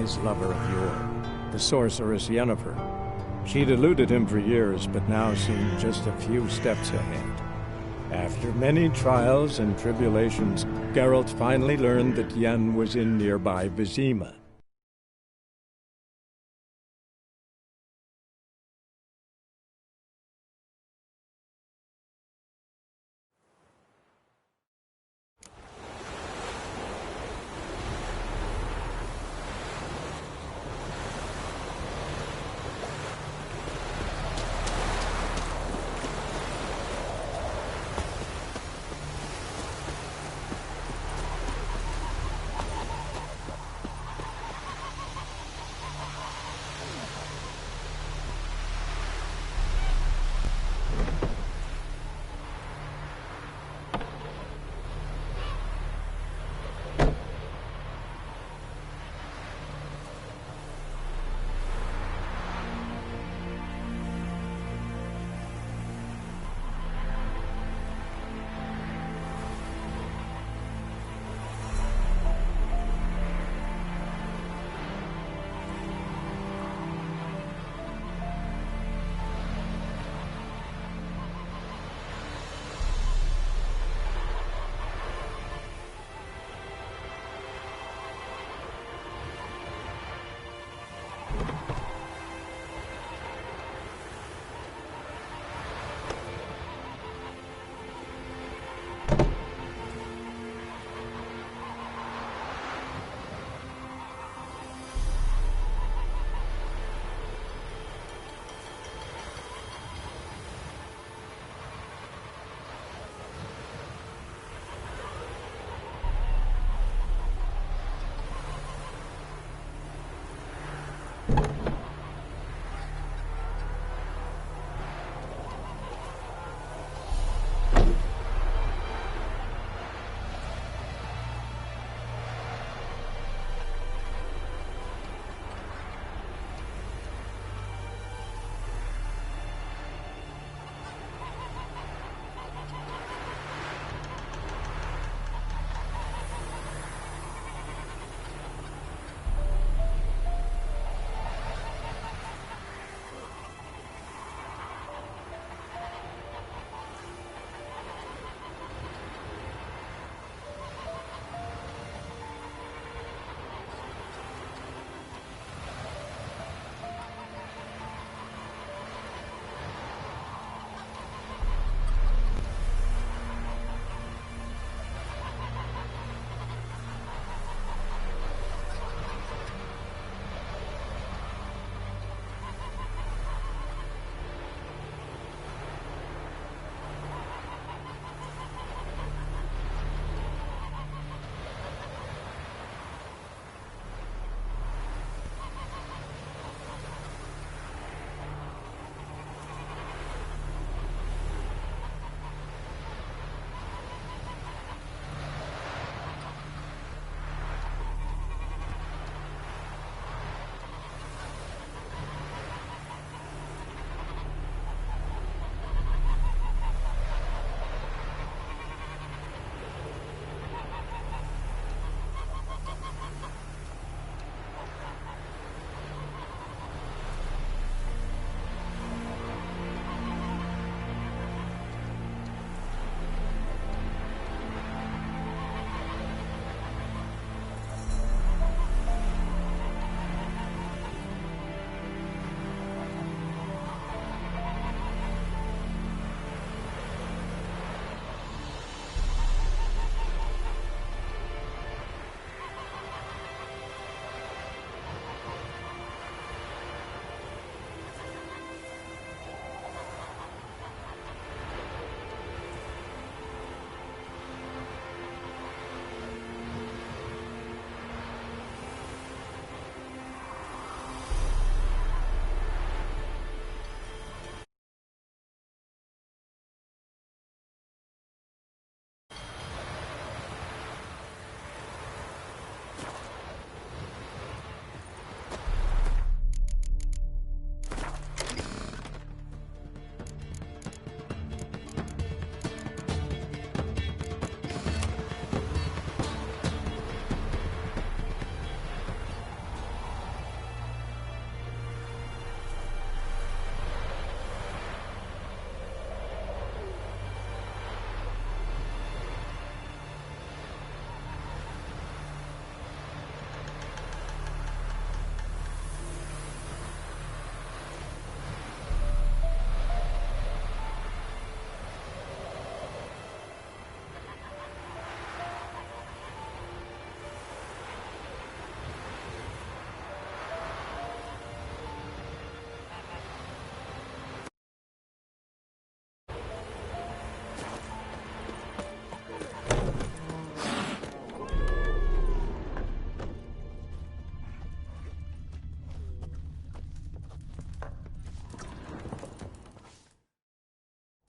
his lover of yore, the sorceress Yennefer. She'd eluded him for years, but now seemed just a few steps ahead. After many trials and tribulations, Geralt finally learned that Yen was in nearby Vizima.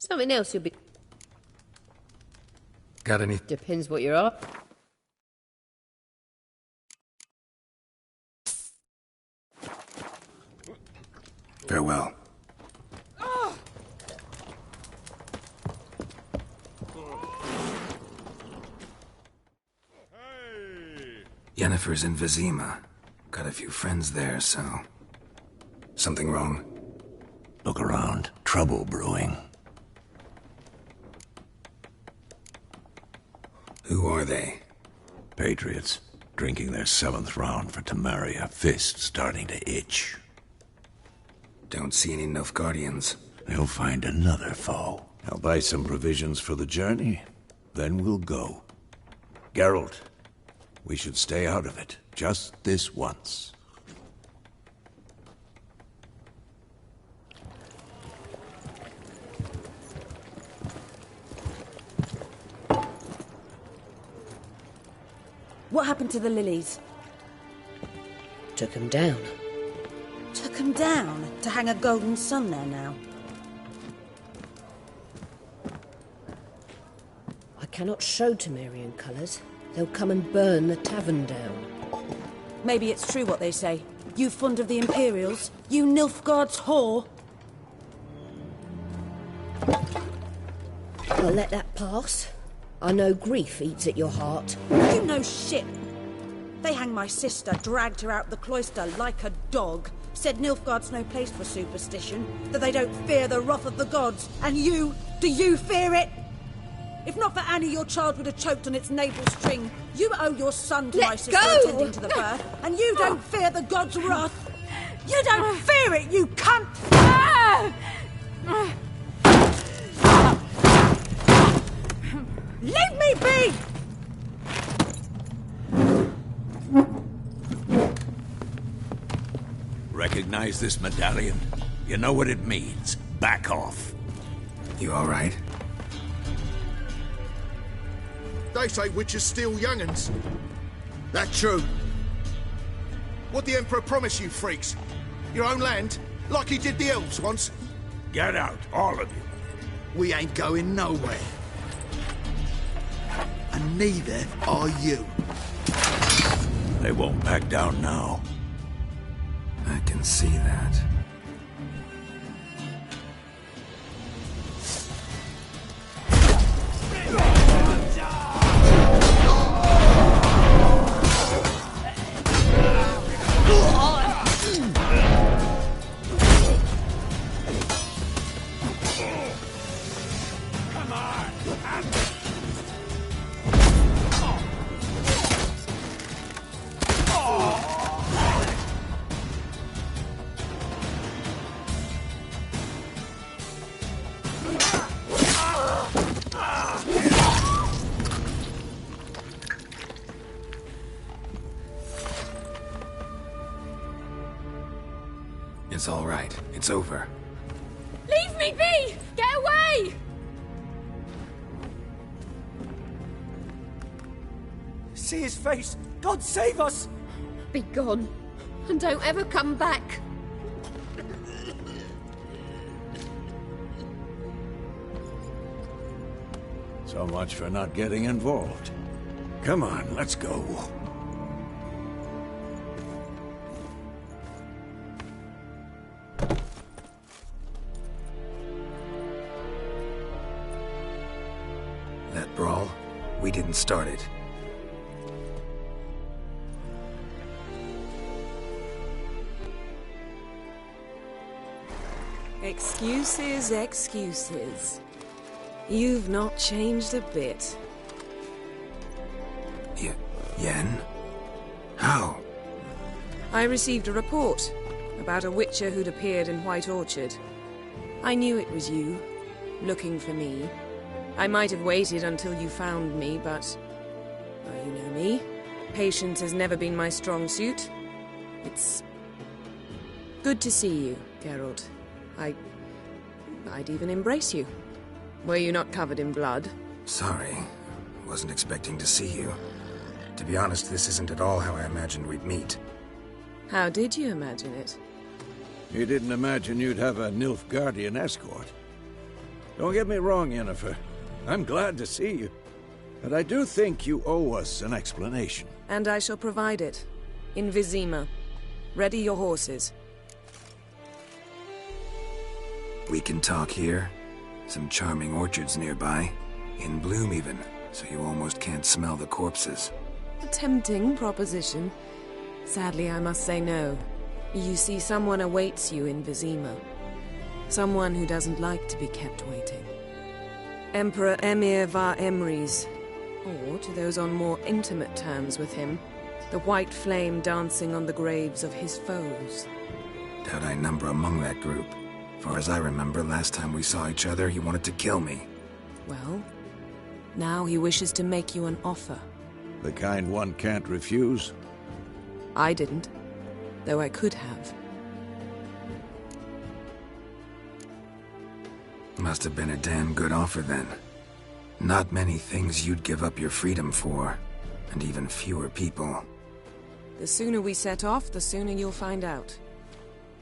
Something else you'll be... Got any? Depends what you're up. Farewell. Yennefer's in Vizima. Got a few friends there, so... Something wrong? Look around. Trouble brewing. Who are they? Patriots. Drinking their 7th round for Temeria. Fist starting to itch. Don't see any Nilfgaardians. They'll find another foe. I'll buy some provisions for the journey. Then we'll go. Geralt, we should stay out of it. Just this once. What happened to the lilies? Took 'em down. Took 'em down to hang a golden sun there now. I cannot show Temerian colours. They'll come and burn the tavern down. Maybe it's true what they say. You fond of the Imperials? You Nilfgaard's whore? I'll let that pass. I know grief eats at your heart. You know shit. They hanged my sister, dragged her out the cloister like a dog. Said Nilfgaard's no place for superstition, that they don't fear the wrath of the gods. And you, do you fear it? If not for Annie, your child would have choked on its navel string. You owe your son to my sister attending to the birth, and you don't fear the gods' wrath. You don't fear it, you cunt! Leave me be! Recognize this medallion? You know what it means. Back off. You all right? They say witches steal young'uns. That true? What the Emperor promise you, freaks? Your own land? Like he did the elves once? Get out, all of you. We ain't going nowhere. And neither are you. They won't back down now. I can see that. It's all right. It's over. Leave me be! Get away! See his face! God save us! Be gone, and don't ever come back. So much for not getting involved. Come on, let's go. That brawl, we didn't start it. Excuses, excuses. You've not changed a bit. Yen? How? I received a report about a witcher who'd appeared in White Orchard. I knew it was you, looking for me. I might have waited until you found me, but... well, you know me. Patience has never been my strong suit. It's... good to see you, Geralt. I'd even embrace you. Were you not covered in blood? Sorry. Wasn't expecting to see you. To be honest, this isn't at all how I imagined we'd meet. How did you imagine it? You didn't imagine you'd have a Nilfgaardian escort. Don't get me wrong, Yennefer. I'm glad to see you. But I do think you owe us an explanation. And I shall provide it. In Vizima. Ready your horses. We can talk here. Some charming orchards nearby. In bloom even, so you almost can't smell the corpses. A tempting proposition. Sadly, I must say no. You see, someone awaits you in Vizima. Someone who doesn't like to be kept waiting. Emperor Emir var Emrys. Or, to those on more intimate terms with him, the white flame dancing on the graves of his foes. Doubt I number among that group. Far as I remember, last time we saw each other, he wanted to kill me. Well, now he wishes to make you an offer. The kind one can't refuse? I didn't, though I could have. Must have been a damn good offer then. Not many things you'd give up your freedom for, and even fewer people. The sooner we set off, the sooner you'll find out.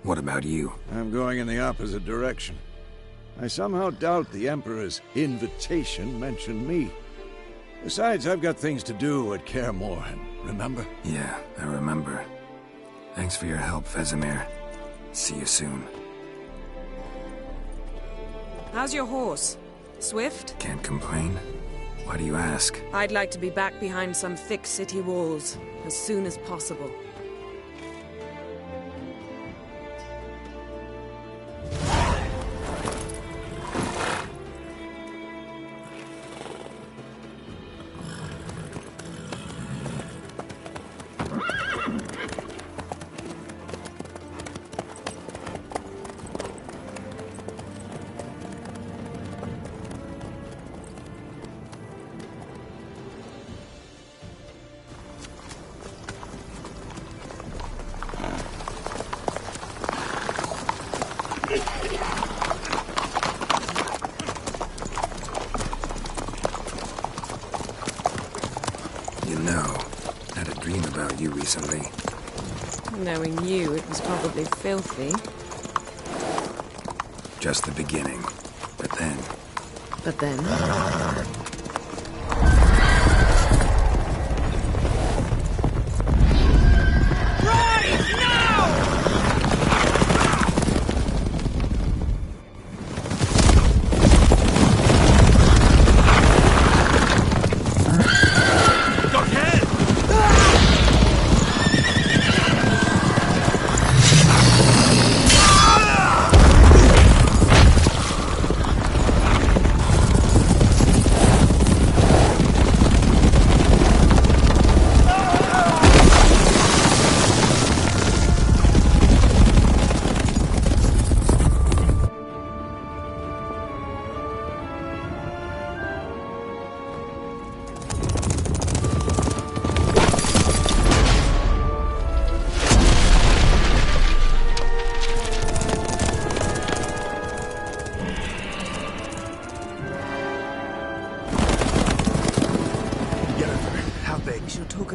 What about you? I'm going in the opposite direction. I somehow doubt the Emperor's invitation mentioned me. Besides, I've got things to do at Kaer Morhen, remember? Yeah, I remember. Thanks for your help, Vesemir. See you soon. How's your horse? Swift? Can't complain. Why do you ask? I'd like to be back behind some thick city walls, as soon as possible. You recently. Knowing you, it was probably filthy. Just the beginning. But then... But then?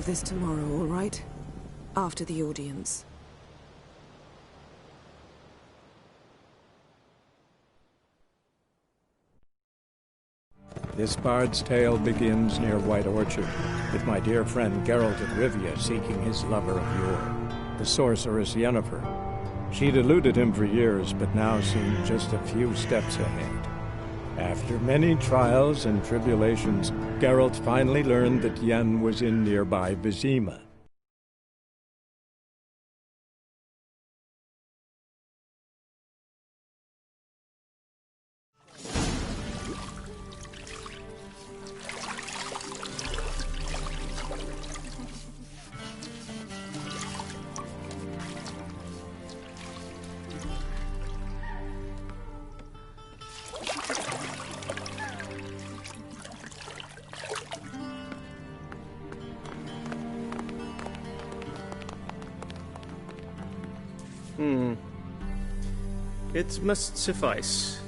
This tomorrow, all right? After the audience. This bard's tale begins near White Orchard, with my dear friend Geralt of Rivia seeking his lover of yore, the sorceress Yennefer. She'd eluded him for years, but now seemed just a few steps ahead. After many trials and tribulations, Geralt finally learned that Yen was in nearby Vizima. It must suffice.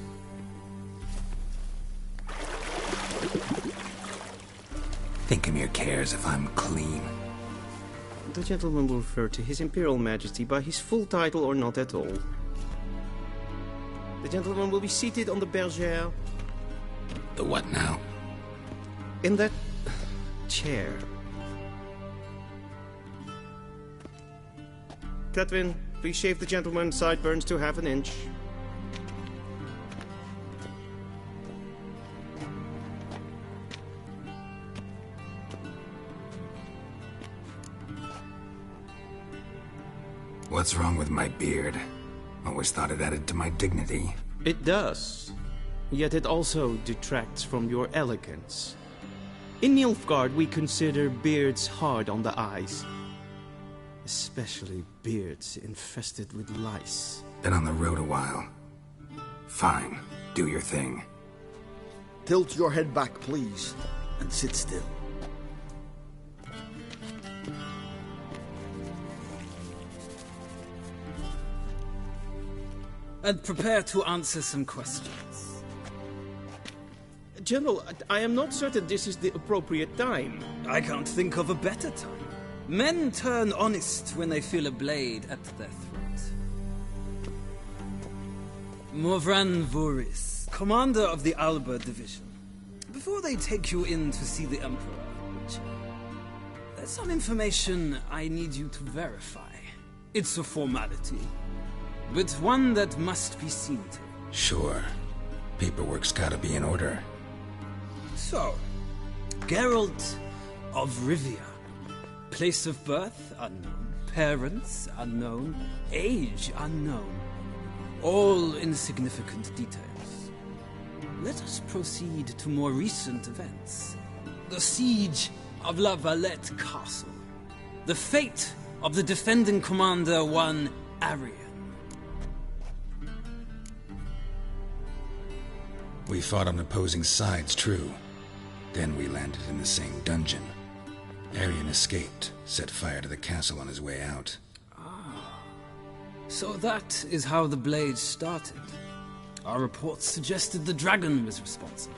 Thinkemir cares if I'm clean. The gentleman will refer to His Imperial Majesty by his full title or not at all. The gentleman will be seated on the bergère. The what now? In that chair. Catwin, please shave the gentleman's sideburns to half an inch. What's wrong with my beard? Always thought it added to my dignity. It does. Yet it also detracts from your elegance. In Nilfgaard, we consider beards hard on the eyes. Especially beards infested with lice. Been on the road a while. Fine, do your thing. Tilt your head back, please, and sit still. And prepare to answer some questions. General, I am not certain this is the appropriate time. I can't think of a better time. Men turn honest when they feel a blade at their throat. Morvran Voris, commander of the Alba Division. Before they take you in to see the Emperor, there's some information I need you to verify. It's a formality, but one that must be seen to. Sure. Paperwork's gotta be in order. So, Geralt of Rivia. Place of birth, unknown. Parents, unknown. Age, unknown. All insignificant details. Let us proceed to more recent events. The siege of La Valette Castle. The fate of the defending commander, one Arian. We fought on opposing sides, true. Then we landed in the same dungeon. Arian escaped, set fire to the castle on his way out. So that is how the blade started. Our reports suggested the dragon was responsible.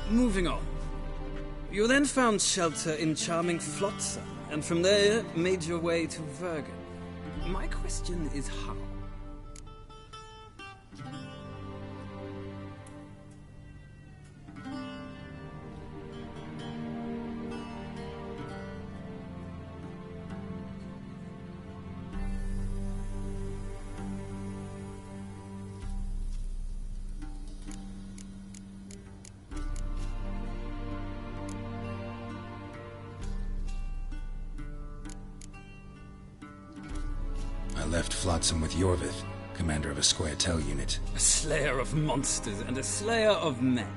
Moving on. You then found shelter in charming Flotsam, and from there made your way to Vergen. My question is how? I left Flotsam with Yorvith, commander of a Scoia'tael unit. A slayer of monsters and a slayer of men.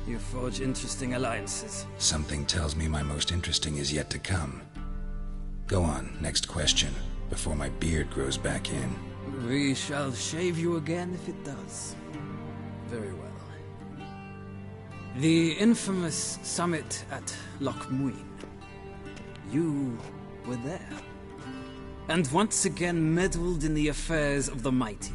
You forge interesting alliances. Something tells me my most interesting is yet to come. Go on, next question, before my beard grows back in. We shall shave you again if it does. Very well. The infamous summit at Loch Muin. You were there. And once again meddled in the affairs of the mighty.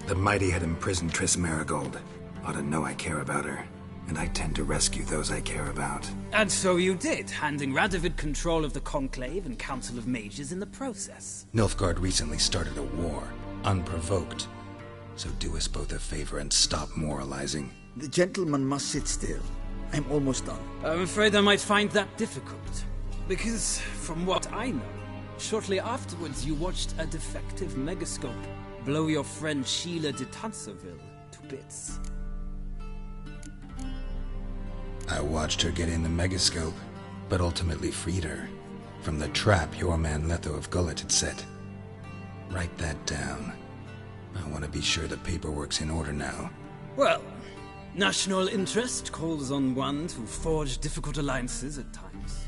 The mighty had imprisoned Triss Marigold. Ought to know I care about her. And I tend to rescue those I care about. And so you did, handing Radovid control of the Conclave and Council of Mages in the process. Nilfgaard recently started a war, unprovoked. So do us both a favor and stop moralizing. The gentleman must sit still. I'm almost done. I'm afraid I might find that difficult. Because, from what I know, shortly afterwards you watched a defective megascope blow your friend Sheila de Tanserville to bits. I watched her get in the megascope, but ultimately freed her from the trap your man Letho of Gullet had set. Write that down. I want to be sure the paperwork's in order now. Well, national interest calls on one to forge difficult alliances at times.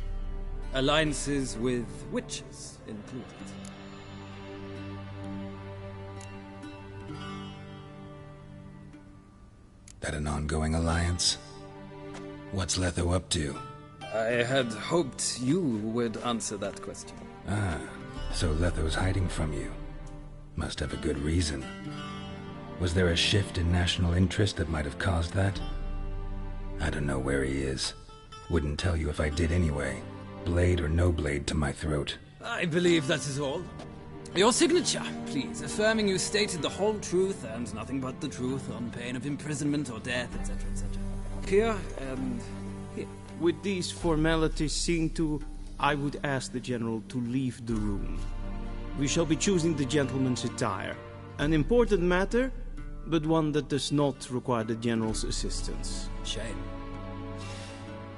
Alliances with witches included. That an ongoing alliance? What's Letho up to? I had hoped you would answer that question. Ah, so Letho's hiding from you. Must have a good reason. Was there a shift in national interest that might have caused that? I don't know where he is. Wouldn't tell you if I did anyway. Blade or no blade to my throat. I believe that is all. Your signature, please, affirming you stated the whole truth and nothing but the truth on pain of imprisonment or death, etc., etc. Here and here. With these formalities seen to, I would ask the General to leave the room. We shall be choosing the gentleman's attire. An important matter, but one that does not require the General's assistance. Shame.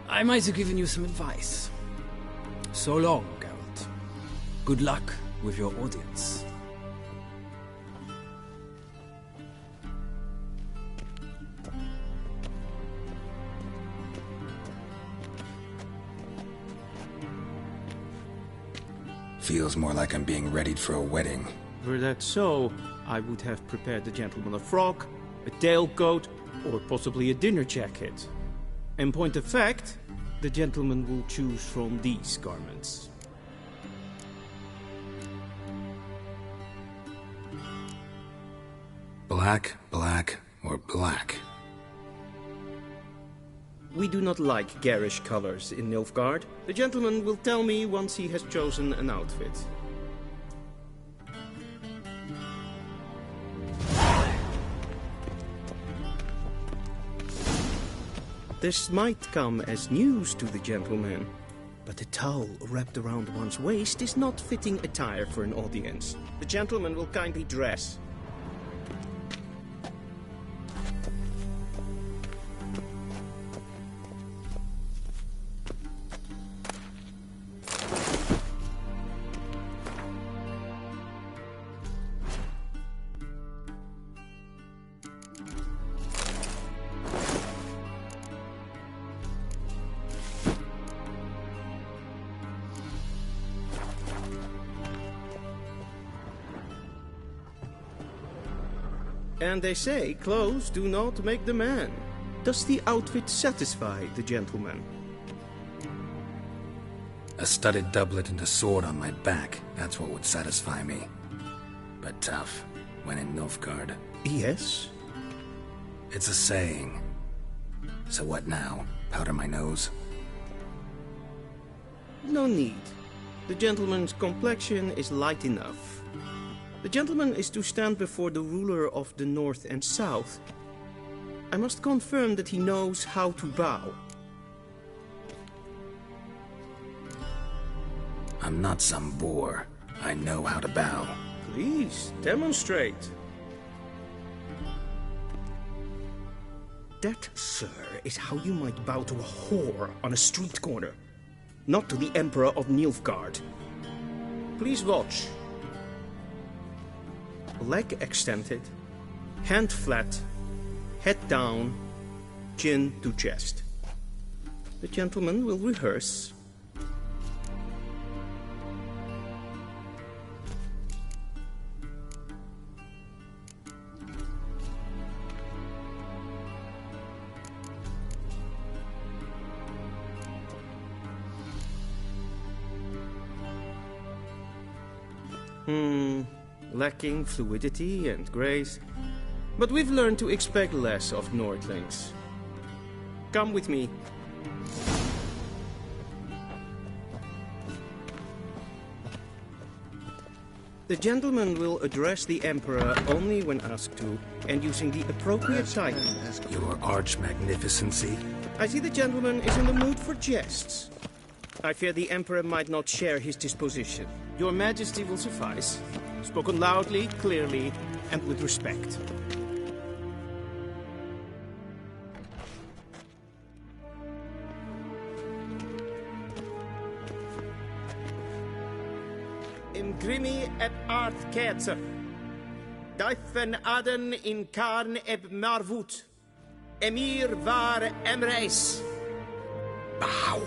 I might have given you some advice. So long, Geralt. Good luck with your audience. Feels more like I'm being readied for a wedding. Were that so, I would have prepared the gentleman a frock, a tailcoat, or possibly a dinner jacket. In point of fact, the gentleman will choose from these garments. Black, black, or black? We do not like garish colors in Nilfgaard. The gentleman will tell me once he has chosen an outfit. This might come as news to the gentleman, but a towel wrapped around one's waist is not fitting attire for an audience. The gentleman will kindly dress. And they say clothes do not make the man. Does the outfit satisfy the gentleman? A studded doublet and a sword on my back, that's what would satisfy me. But tough, when in Nilfgaard. Yes? It's a saying. So what now? Powder my nose? No need. The gentleman's complexion is light enough. The gentleman is to stand before the ruler of the North and South. I must confirm that he knows how to bow. I'm not some boor. I know how to bow. Please, demonstrate. That, sir, is how you might bow to a whore on a street corner. Not to the Emperor of Nilfgaard. Please watch. Leg extended, hand flat, head down, chin to chest. The gentleman will rehearse. Lacking fluidity and grace. But we've learned to expect less of Nordlings. Come with me. The gentleman will address the Emperor only when asked to, and using the appropriate title. Your arch-magnificency? I see the gentleman is in the mood for jests. I fear the Emperor might not share his disposition. Your Majesty will suffice. Spoken loudly, clearly, and with respect. Imgrimi et art ketzer. Daifen aden in karn eb marvut. Emir var emreis. Bow!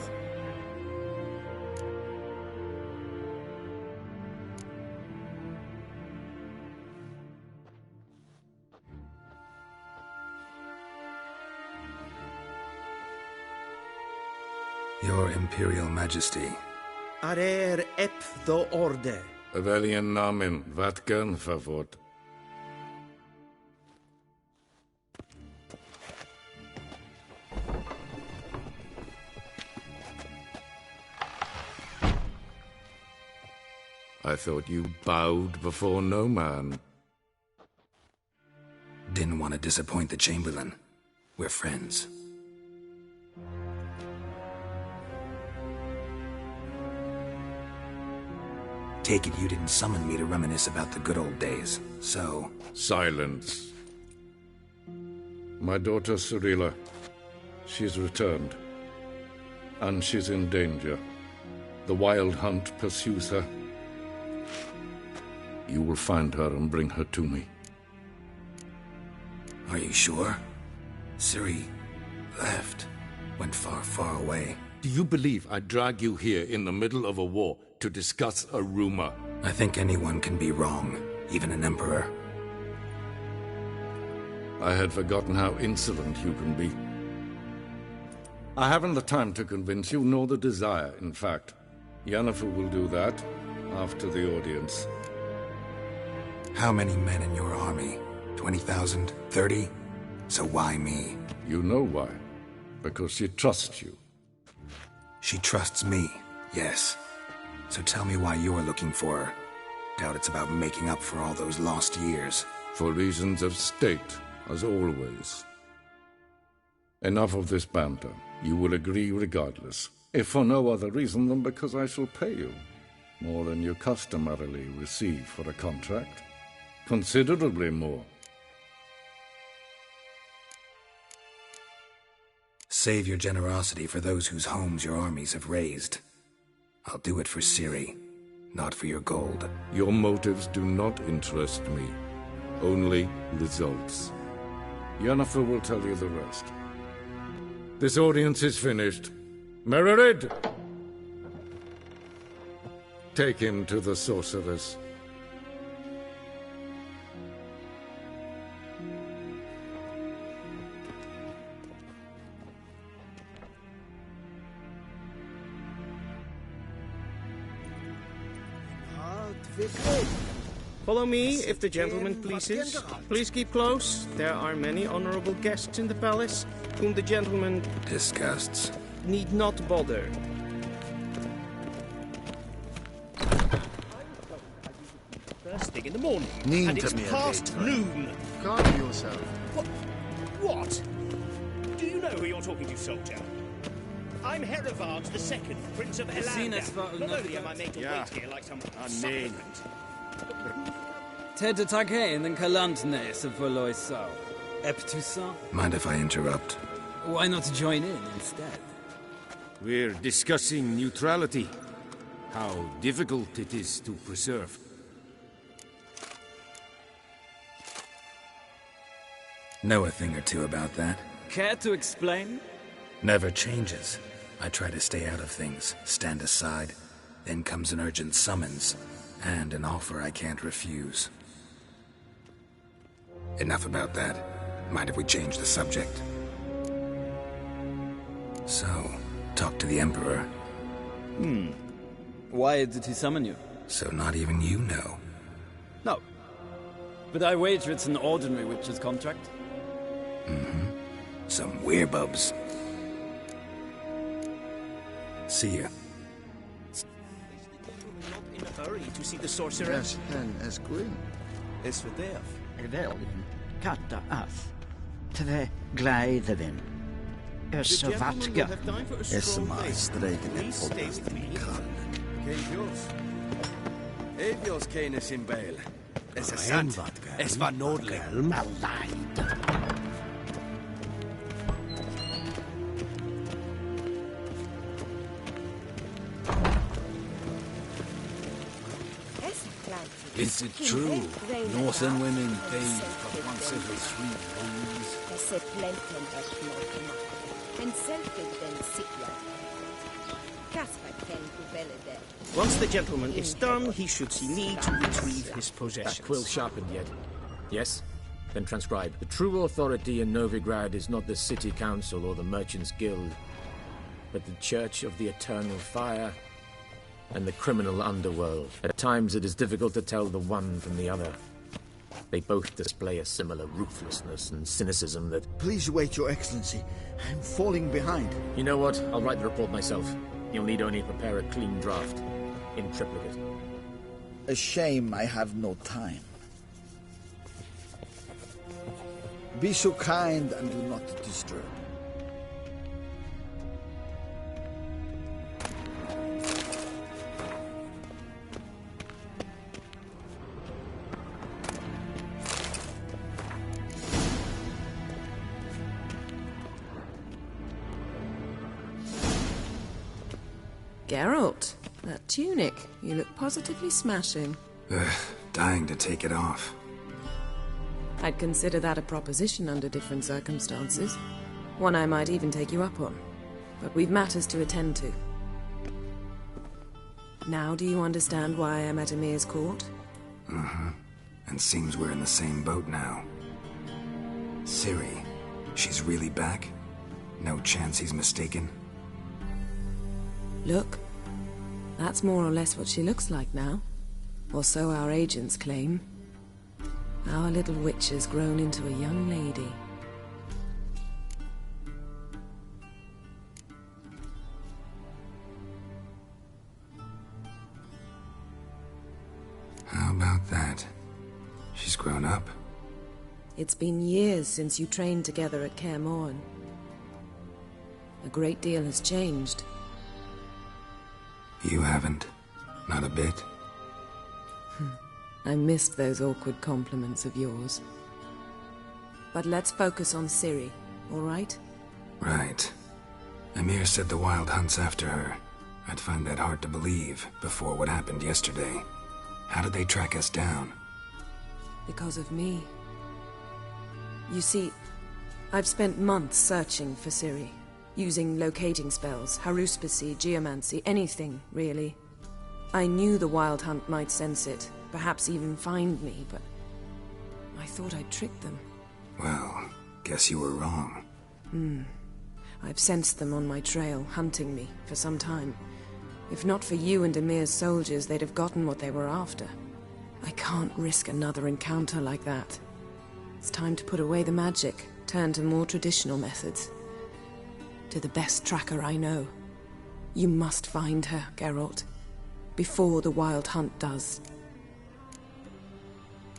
Your Imperial Majesty. Arer ep do orde. Veljen namen, vatkan favort. I thought you bowed before no man. Didn't want to disappoint the Chamberlain. We're friends. Take it you didn't summon me to reminisce about the good old days, so... Silence. My daughter Cyrilla, she's returned. And she's in danger. The Wild Hunt pursues her. You will find her and bring her to me. Are you sure? Ciri left. Went far, far away. Do you believe I'd drag you here in the middle of a war to discuss a rumor? I think anyone can be wrong, even an emperor. I had forgotten how insolent you can be. I haven't the time to convince you, nor the desire, in fact. Yennefer will do that after the audience. How many men in your army? 20,000? 30? So why me? You know why. Because she trusts you. She trusts me, yes. So tell me why you're looking for her. Doubt it's about making up for all those lost years. For reasons of state, as always. Enough of this banter. You will agree regardless. If for no other reason than because I shall pay you. More than you customarily receive for a contract. Considerably more. Save your generosity for those whose homes your armies have razed. I'll do it for Ciri, not for your gold. Your motives do not interest me. Only results. Yennefer will tell you the rest. This audience is finished. Mererid! Take him to the sorceress. Follow me, if the gentleman pleases. Please keep close. There are many honorable guests in the palace, whom the gentleman... disgusts. ...need not bother. First thing in the morning, Need and to it's be a past bit noon. Calm yourself. What? Do you know who you're talking to, soldier? I'm Herivard II, Prince of Elanda. Not only am I made to wait here like some supplicant. Ted Tagen and Kalantne se Voloisau. Eptusa? Mind if I interrupt? Why not join in instead? We're discussing neutrality. How difficult it is to preserve. Know a thing or two about that? Care to explain? Never changes. I try to stay out of things, stand aside. Then comes an urgent summons, and an offer I can't refuse. Enough about that. Mind if we change the subject? So, talk to the Emperor. Why did he summon you? So not even you know. No. But I wager it's an ordinary witch's contract. Some werebubs. See ya. In a hurry to see the sorceress. Yes, and as Gwyn. Is for death. Wel, katta af. Tve gleiðvin. Össa vatga. Please stay with me. Evios kenes in bail. Es är sant. Es var nordlig. Is it true? Northern women bathe but once every 3 moons? Once the gentleman is done, he should see me to retrieve his possessions. That quill sharpened yet? Yes? Then transcribe. The true authority in Novigrad is not the city council or the merchants' guild. but the Church of the Eternal Fire and the criminal underworld. At times it is difficult to tell the one from the other. They both display a similar ruthlessness and cynicism that... Please wait, Your Excellency. I'm falling behind. You know what? I'll write the report myself. You'll need only prepare a clean draft. In triplicate. A shame I have no time. Be so kind and do not disturb. Geralt, that tunic. You look positively smashing. Dying to take it off. I'd consider that a proposition under different circumstances. One I might even take you up on. But we've matters to attend to. Now do you understand why I'm at Emir's court? Mm-hmm. And seems we're in the same boat now. Ciri, she's really back? No chance he's mistaken? Look, that's more or less what she looks like now. Or so our agents claim. Our little witch has grown into a young lady. How about that? She's grown up? It's been years since you trained together at Kaer Morhen. A great deal has changed. You haven't. Not a bit. I missed those awkward compliments of yours. But let's focus on Ciri, all right? Right. Emir said the Wild Hunt's after her. I'd find that hard to believe before what happened yesterday. How did they track us down? Because of me. You see, I've spent months searching for Ciri. Using locating spells, haruspicy, geomancy, anything, really. I knew the Wild Hunt might sense it, perhaps even find me, but I thought I'd tricked them. Well, guess you were wrong. I've sensed them on my trail, hunting me, for some time. If not for you and Emir's soldiers, they'd have gotten what they were after. I can't risk another encounter like that. It's time to put away the magic, turn to more traditional methods. To the best tracker I know. You must find her, Geralt. Before the Wild Hunt does.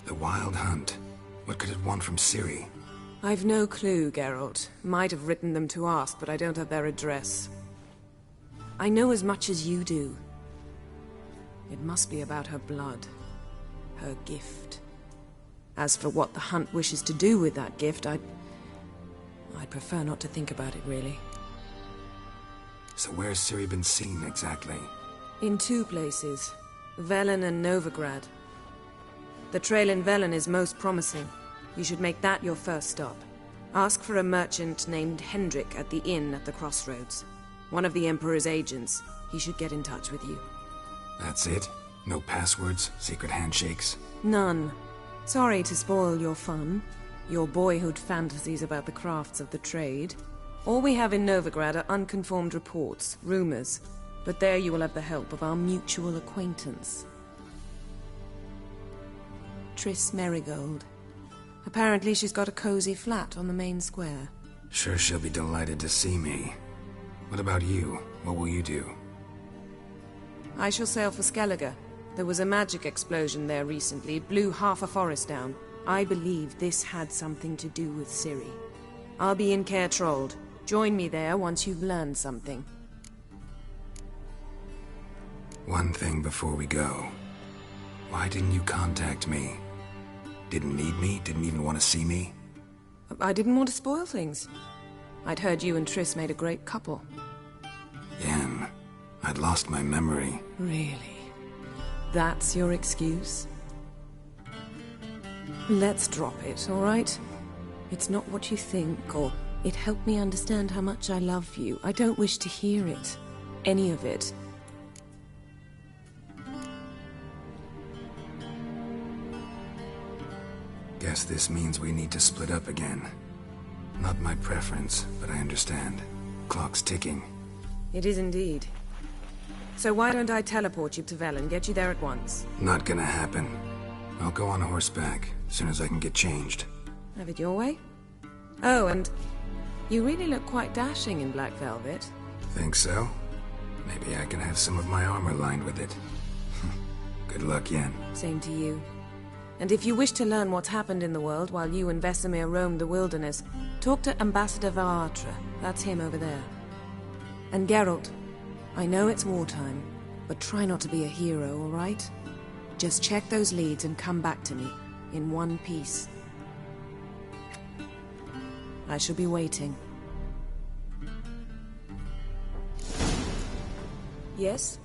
The Wild Hunt? What could it want from Ciri? I've no clue, Geralt. Might have written them to ask, but I don't have their address. I know as much as you do. It must be about her blood. Her gift. As for what the Hunt wishes to do with that gift, I'd prefer not to think about it, really. So where's Ciri been seen, exactly? In two places. Velen and Novigrad. The trail in Velen is most promising. You should make that your first stop. Ask for a merchant named Hendrik at the inn at the crossroads. One of the Emperor's agents. He should get in touch with you. That's it? No passwords? Secret handshakes? None. Sorry to spoil your fun. Your boyhood fantasies about the crafts of the trade. All we have in Novigrad are unconfirmed reports, rumors. But there you will have the help of our mutual acquaintance. Triss Merigold. Apparently she's got a cozy flat on the main square. Sure she'll be delighted to see me. What about you? What will you do? I shall sail for Skellige. There was a magic explosion there recently, blew half a forest down. I believe this had something to do with Ciri. I'll be in Caer Trold. Join me there once you've learned something. One thing before we go. Why didn't you contact me? Didn't need me? Didn't even want to see me? I didn't want to spoil things. I'd heard you and Triss made a great couple. Yen, I'd lost my memory. Really? That's your excuse? Let's drop it, all right? It's not what you think, or it helped me understand how much I love you. I don't wish to hear it. Any of it. Guess this means we need to split up again. Not my preference, but I understand. Clock's ticking. It is indeed. So why don't I teleport you to Vel and get you there at once? Not gonna happen. I'll go on horseback, as soon as I can get changed. Have it your way? Oh, and you really look quite dashing in black velvet. Think so? Maybe I can have some of my armor lined with it. Good luck, Yen. Same to you. And if you wish to learn what's happened in the world while you and Vesemir roamed the wilderness, talk to Ambassador Varatra. That's him over there. And Geralt, I know it's wartime, but try not to be a hero, all right? Just check those leads and come back to me, in one piece. I shall be waiting. Yes?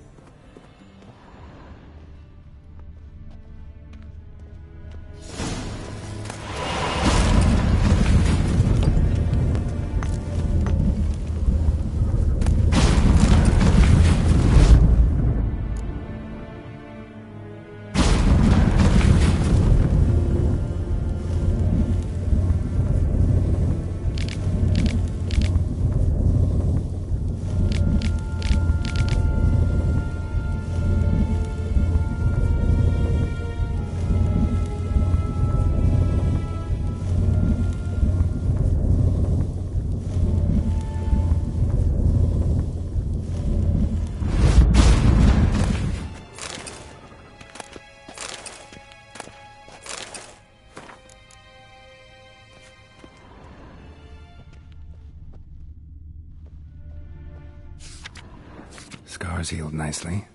Scars healed nicely.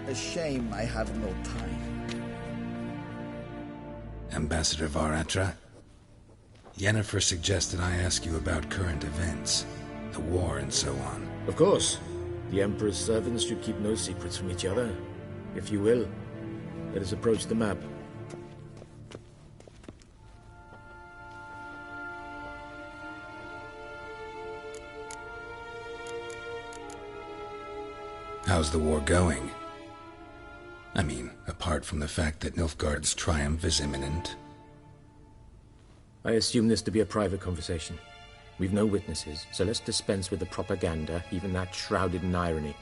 A shame I have no time. Ambassador Varatra? Yennefer suggested I ask you about current events, the war and so on. Of course. The Emperor's servants should keep no secrets from each other. If you will, let us approach the map. How's the war going? I mean, apart from the fact that Nilfgaard's triumph is imminent. I assume this to be a private conversation. We've no witnesses, so let's dispense with the propaganda, even that shrouded in irony.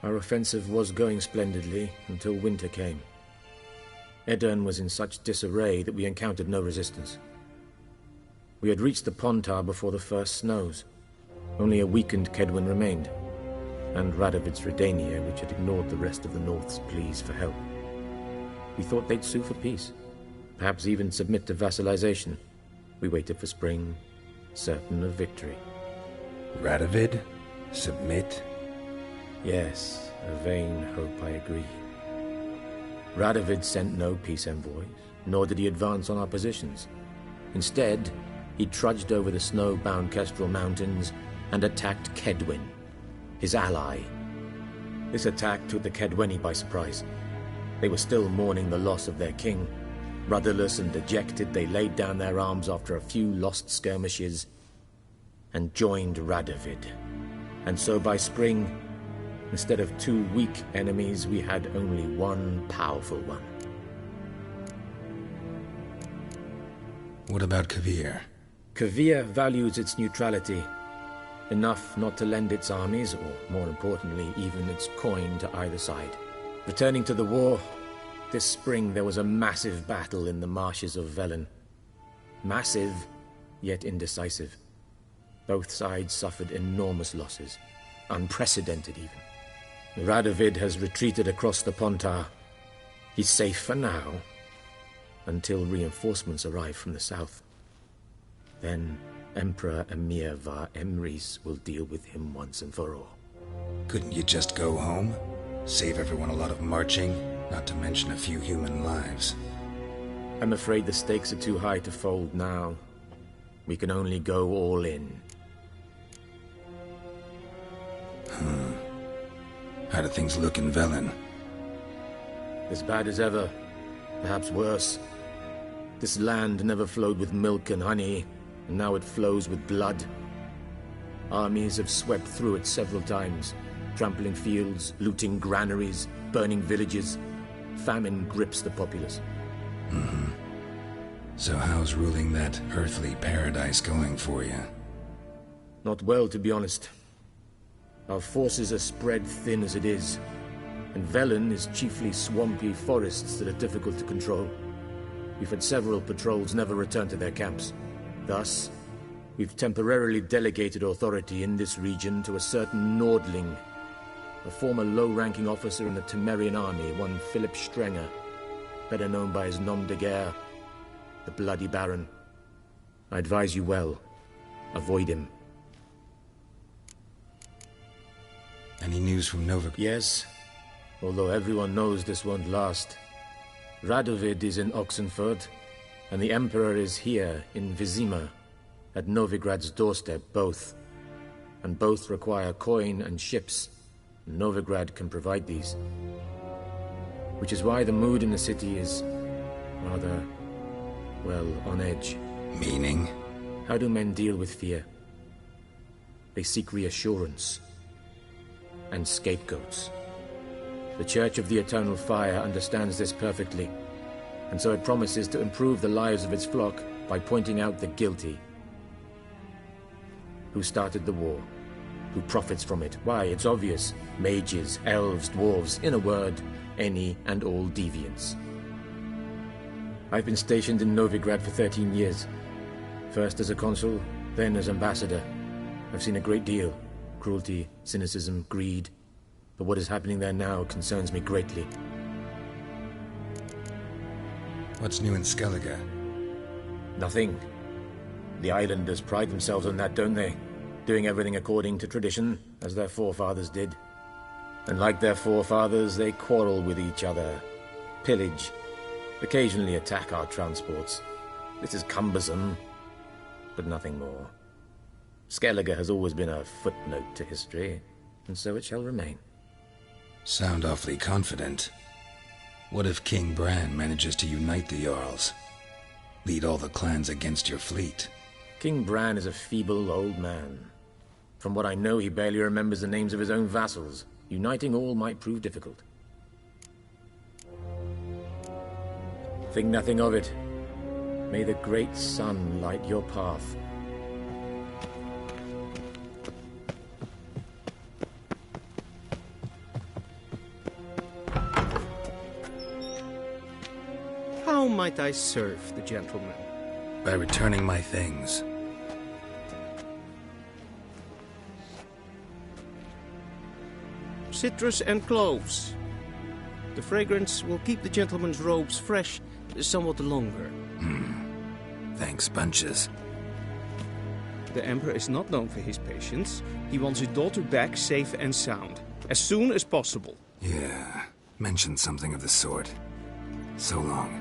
Our offensive was going splendidly until winter came. Edirn was in such disarray that we encountered no resistance. We had reached the Pontar before the first snows. Only a weakened Kedwin remained, and Radovid's Redania, which had ignored the rest of the North's pleas for help. We thought they'd sue for peace, perhaps even submit to vassalization. We waited for spring, certain of victory. Radovid? Submit? Yes, a vain hope, I agree. Radovid sent no peace envoys, nor did he advance on our positions. Instead, he trudged over the snow-bound Kestrel Mountains and attacked Kedwin, his ally. This attack took the Kedweni by surprise. They were still mourning the loss of their king. Rudderless and dejected, they laid down their arms after a few lost skirmishes and joined Radovid. And so by spring, instead of two weak enemies, we had only one powerful one. What about Kavir? Kavir values its neutrality, enough not to lend its armies, or more importantly, even its coin to either side. Returning to the war, this spring there was a massive battle in the marshes of Velen. Massive, yet indecisive. Both sides suffered enormous losses, unprecedented even. Radovid has retreated across the Pontar. He's safe for now, until reinforcements arrive from the south. Then Emperor Emir Var Emrys will deal with him once and for all. Couldn't you just go home? Save everyone a lot of marching, not to mention a few human lives. I'm afraid the stakes are too high to fold now. We can only go all in. How do things look in Velen? As bad as ever. Perhaps worse. This land never flowed with milk and honey, and now it flows with blood. Armies have swept through it several times, trampling fields, looting granaries, burning villages. Famine grips the populace. So how's ruling that earthly paradise going for you? Not well, to be honest. Our forces are spread thin as it is, and Velen is chiefly swampy forests that are difficult to control. We've had several patrols never return to their camps. Thus, we've temporarily delegated authority in this region to a certain Nordling, a former low-ranking officer in the Temerian army, one Philip Strenger, better known by his nom de guerre, the Bloody Baron. I advise you well. Avoid him. Any news from Novigrad? Yes, although everyone knows this won't last. Radovid is in Oxenford, and the Emperor is here in Vizima, at Novigrad's doorstep, both. And both require coin and ships. Novigrad can provide these. Which is why the mood in the city is rather, well, on edge. Meaning? How do men deal with fear? They seek reassurance. And scapegoats. The Church of the Eternal Fire understands this perfectly, and so it promises to improve the lives of its flock by pointing out the guilty. Who started the war? Who profits from it? Why, it's obvious. Mages, elves, dwarves, in a word, any and all deviants. I've been stationed in Novigrad for 13 years. First as a consul, then as ambassador. I've seen a great deal. Cruelty, cynicism, greed. But what is happening there now concerns me greatly. What's new in Skellige? Nothing. The islanders pride themselves on that, don't they? Doing everything according to tradition, as their forefathers did. And like their forefathers, they quarrel with each other, pillage, occasionally attack our transports. This is cumbersome, but nothing more. Skellige has always been a footnote to history, and so it shall remain. Sound awfully confident. What if King Bran manages to unite the Jarls? Lead all the clans against your fleet? King Bran is a feeble old man. From what I know, he barely remembers the names of his own vassals. Uniting all might prove difficult. Think nothing of it. May the great sun light your path. How might I serve the gentleman? By returning my things. Citrus and cloves. The fragrance will keep the gentleman's robes fresh somewhat longer. Thanks, bunches. The Emperor is not known for his patience. He wants his daughter back safe and sound, as soon as possible. Yeah, mentioned something of the sort. So long.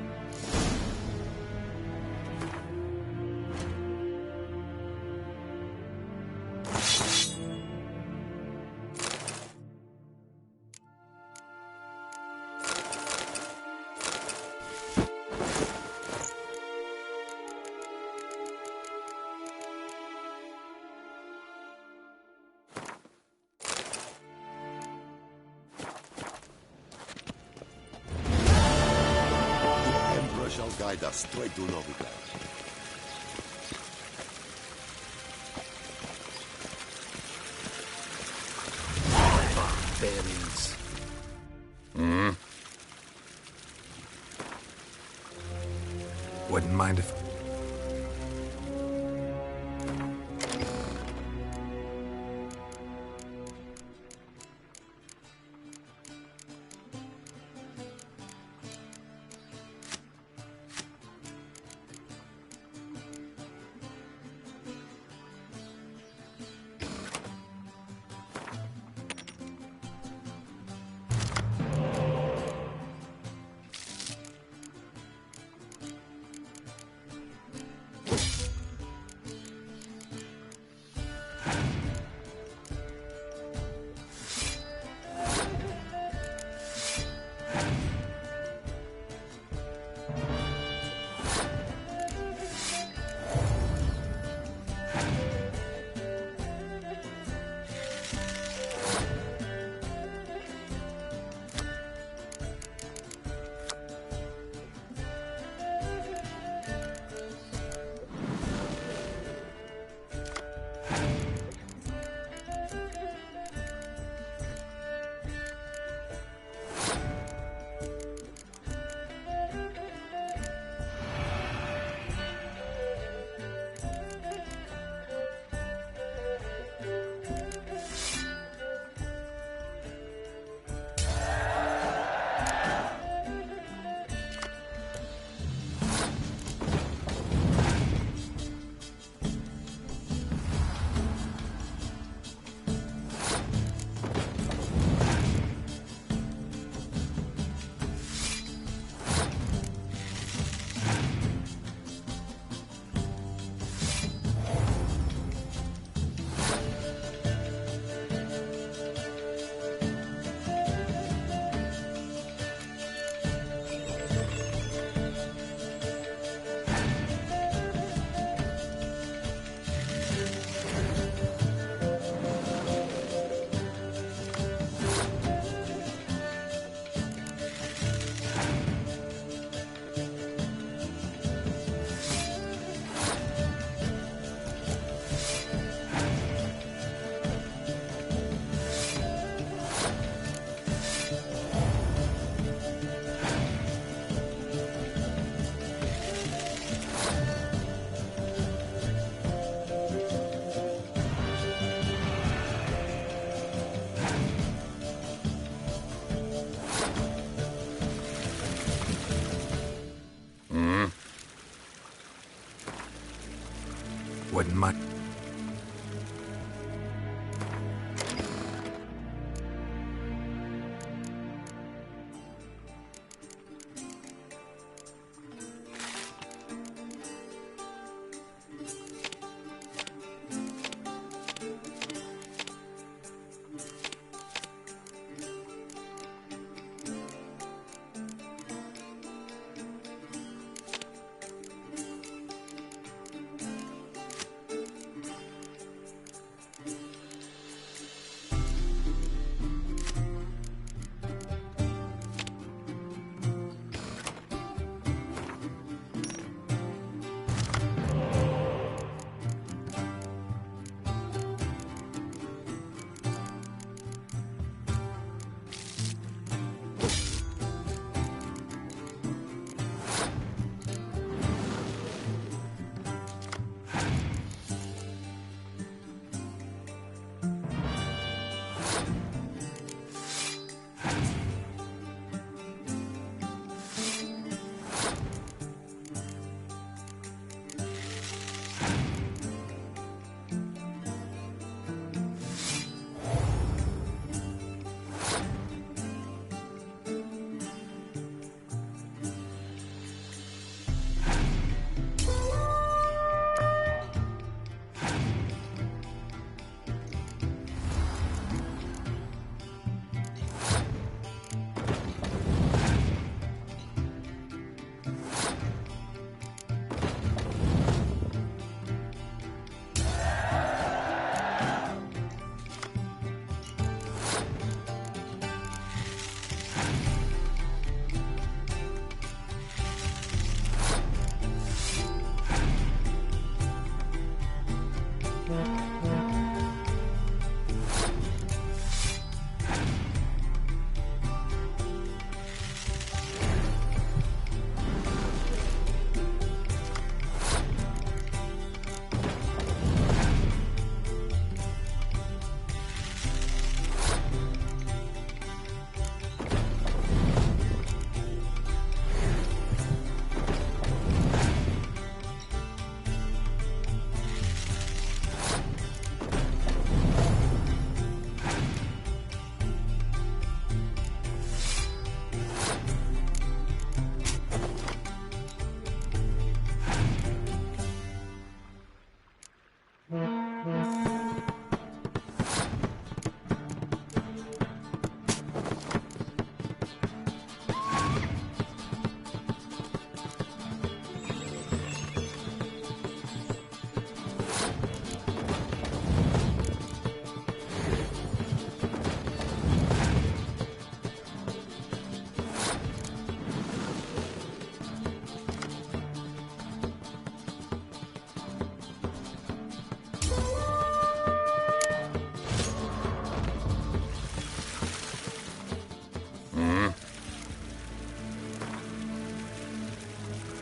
Guide us straight to Novigrad. Barbarians. Wouldn't mind if... Wouldn't mind.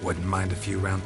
Wouldn't mind a few rounds.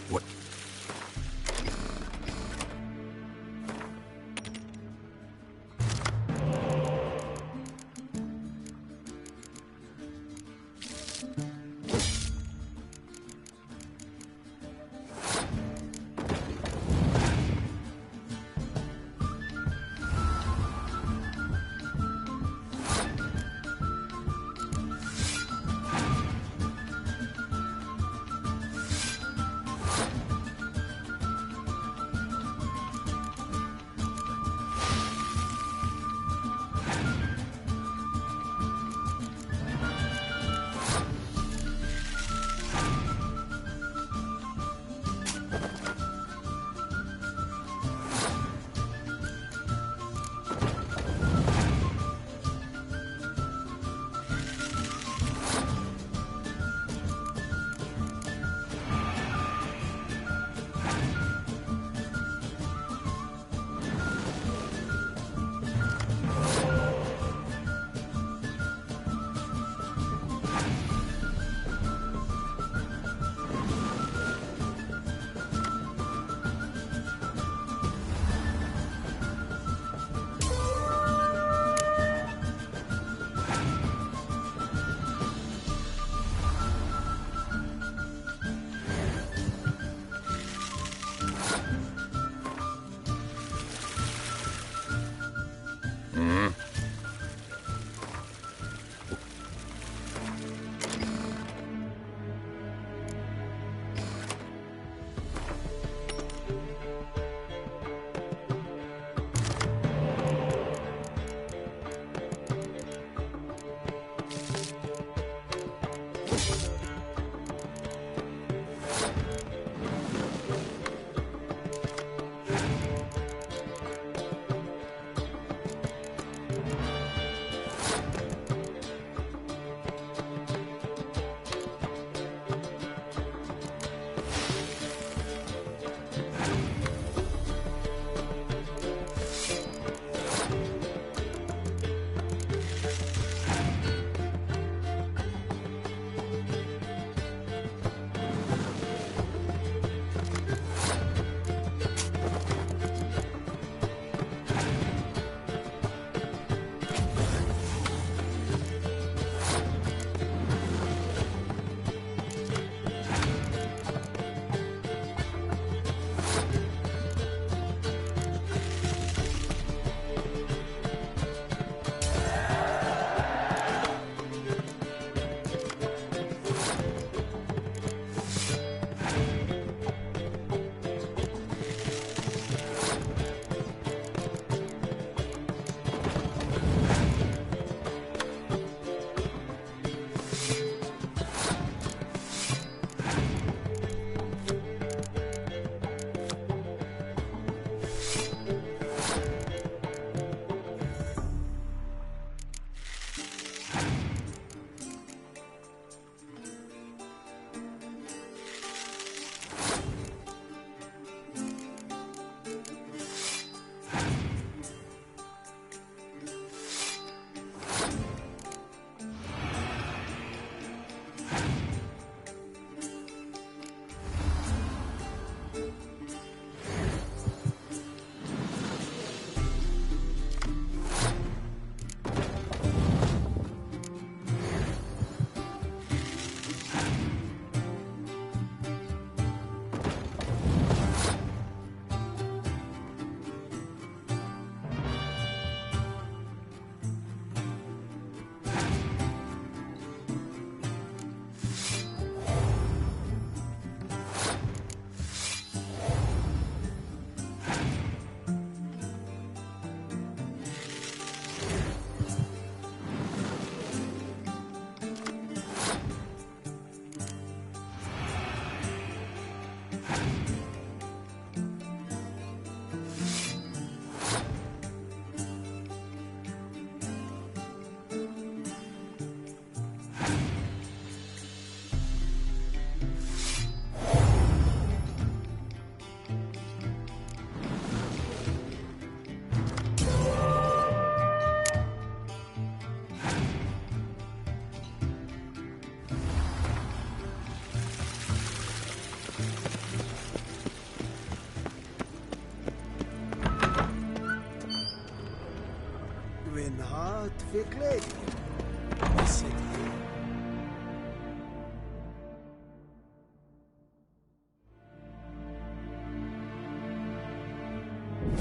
What?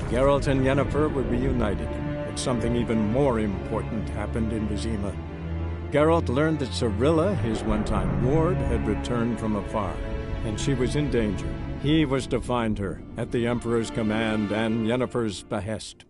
Geralt and Yennefer were reunited, but something even more important happened in Vizima. Geralt learned that Cirilla, his one-time ward, had returned from afar, and she was in danger. He was to find her, at the Emperor's command and Yennefer's behest.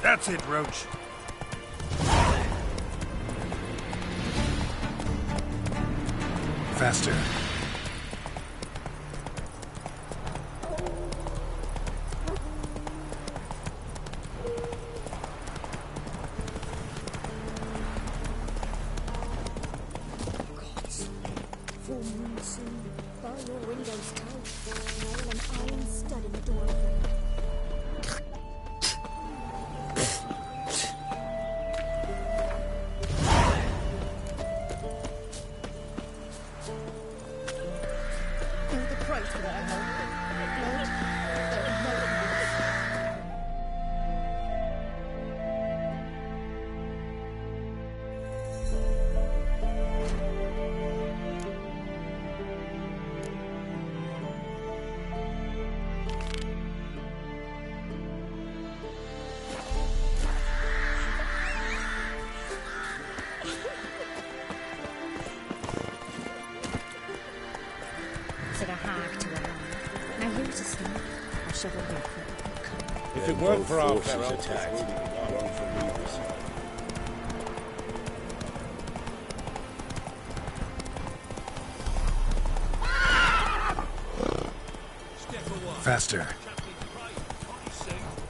That's it, Roach. Faster. Full moon soon. Bar your windows tight. Nail an iron stud in the door frame. If it weren't for our forces attacked, our own for leaders. Faster.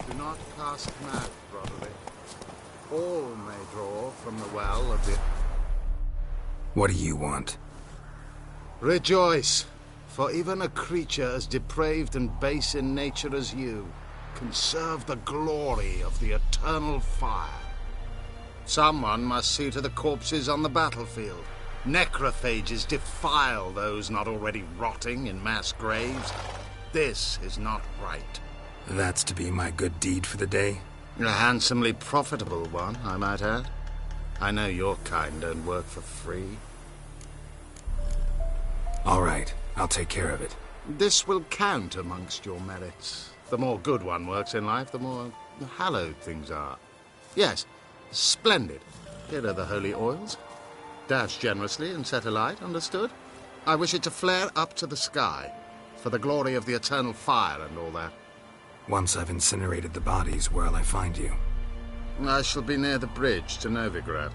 Do not cast mad, brotherly. All may draw from the well of the... What do you want? Rejoice, for even a creature as depraved and base in nature as you can serve the glory of the eternal fire. Someone must see to the corpses on the battlefield. Necrophages defile those not already rotting in mass graves. This is not right. That's to be my good deed for the day? A handsomely profitable one, I might add. I know your kind don't work for free. All right, I'll take care of it. This will count amongst your merits. The more good one works in life, the more hallowed things are. Yes, splendid. Here are the holy oils. Dash generously and set alight, understood? I wish it to flare up to the sky, for the glory of the eternal fire and all that. Once I've incinerated the bodies, where'll I find you? I shall be near the bridge to Novigrad.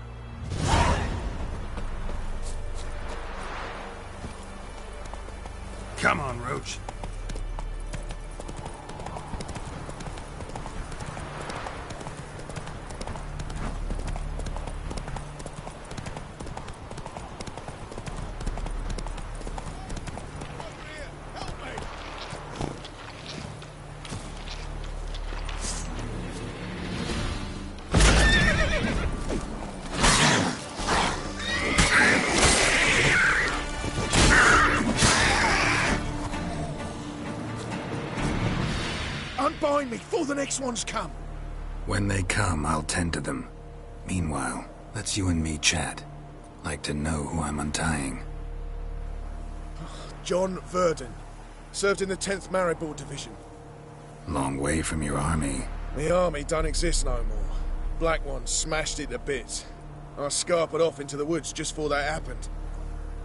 Come on, Roach. Unbind me before the next ones come. When they come, I'll tend to them. Meanwhile, let's you and me chat. Like to know who I'm untying. John Verdon. Served in the 10th Maribor Division. Long way from your army. The army don't exist no more. Black Ones smashed it to bits. I scarpered off into the woods just before that happened.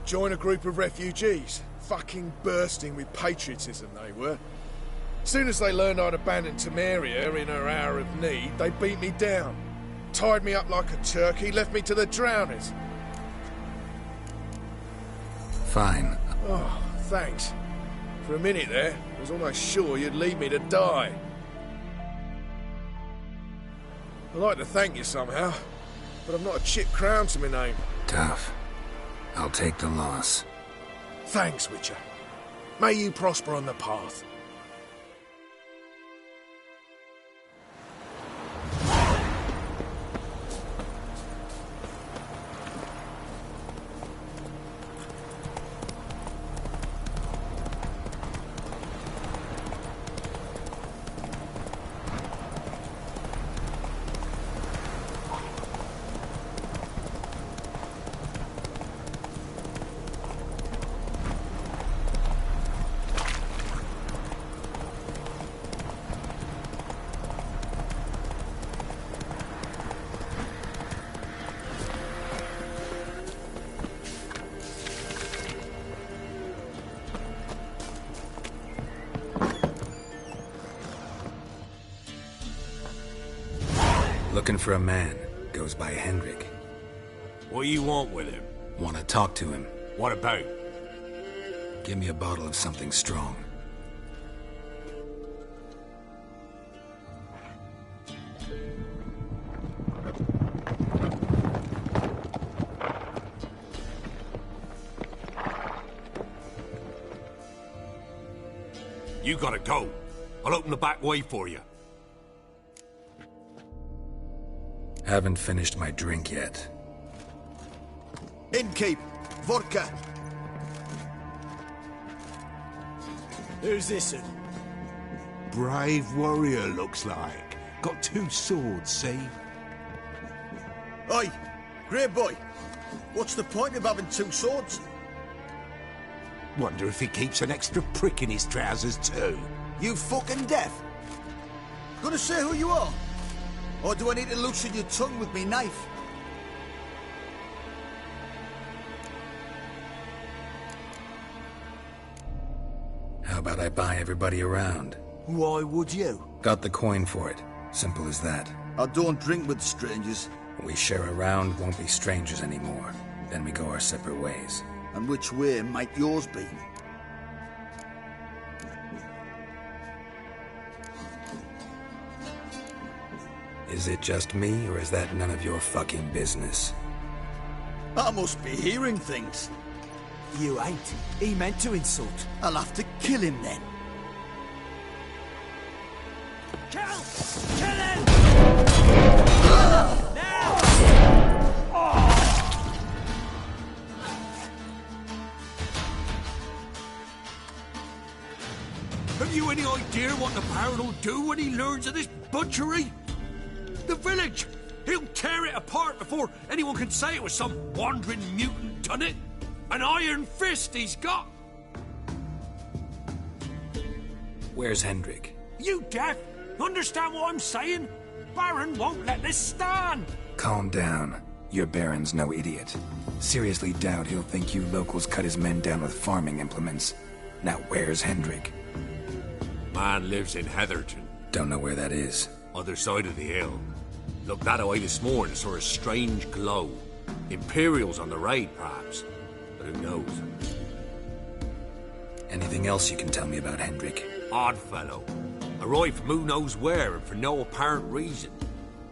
Joined a group of refugees. Fucking bursting with patriotism they were. Soon as they learned I'd abandoned Temeria in her hour of need, they beat me down. Tied me up like a turkey, left me to the drowners. Fine. Oh, thanks. For a minute there, I was almost sure you'd leave me to die. I'd like to thank you somehow, but I've not a chip crown to my name. Tough. I'll take the loss. Thanks, Witcher. May you prosper on the path. Looking for a man. Goes by Hendrik. What do you want with him? Want to talk to him. What about? Give me a bottle of something strong. You gotta go. I'll open the back way for you. Haven't finished my drink yet. Innkeep, vodka. Who's this? Brave warrior, looks like. Got 2 swords, see? Oi, grey boy. What's the point of having 2 swords? Wonder if he keeps an extra prick in his trousers too. You fucking deaf? Gonna say who you are? Or do I need to loosen your tongue with me knife? How about I buy everybody around? Why would you? Got the coin for it. Simple as that. I don't drink with strangers. We share a round, won't be strangers anymore. Then we go our separate ways. And which way might yours be? Is it just me, or is that none of your fucking business? I must be hearing things. You ain't. He meant to insult. I'll have to kill him then. Kill! Kill him! Now! Have you any idea what the Baron will do when he learns of this butchery? The village! He'll tear it apart before anyone can say it was some wandering mutant done it. An iron fist he's got! Where's Hendrik? You deaf? Understand what I'm saying? Baron won't let this stand! Calm down. Your Baron's no idiot. Seriously doubt he'll think you locals cut his men down with farming implements. Now where's Hendrik? Man lives in Heatherton. Don't know where that is. Other side of the hill. Looked that away this morning, saw a strange glow. Imperials on the raid, perhaps. But who knows? Anything else you can tell me about Hendrik? Odd fellow. Arrived from who knows where and for no apparent reason.